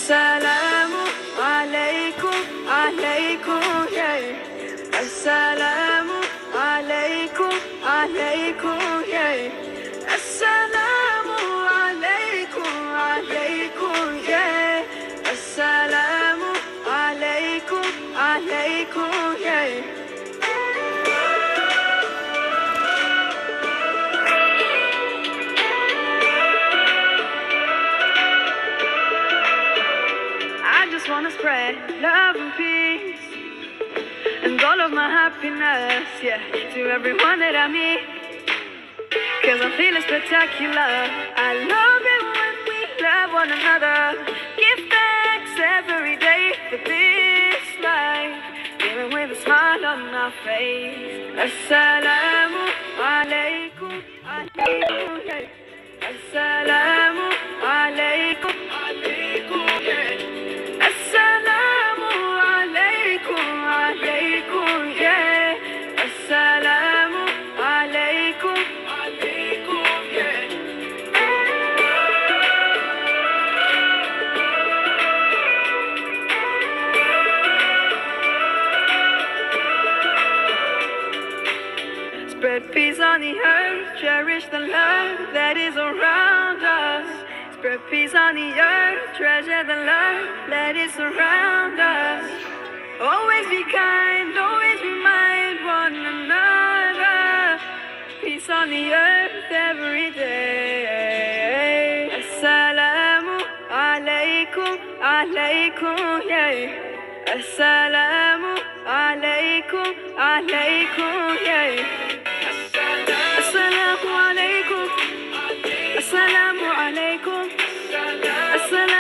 Assalamu alaikum, alaikum, yeah. Assalamu alaikum, alaikum, yeah. Assalamu alaikum, alaikum, yeah. Assalamu alaikum, alaikum, yeah. I just wanna spread love and peace and all of my happiness, yeah, to everyone that I meet. Cause I'm feeling spectacular. I love it when we love one another. Give thanks every day for this life, even with a smile on our face. Assalamu alaikum, alaikum, yeah. Assalamu alaikum, alaikum, yeah. Assalamu alaikum, alaikum, yeah. Assalamu alaikum, alaikum, yeah. Spread peace on the earth, cherish the love that is around us. Spread peace on the earth, treasure the love that is around us. Always be kind, always remind one another. Peace on the earth every day. Assalamu alaikum, alaikum, yeah. Assalamu alaikum, alaikum, yeah. Assalamu alaikum, assalamu alaikum, assalamu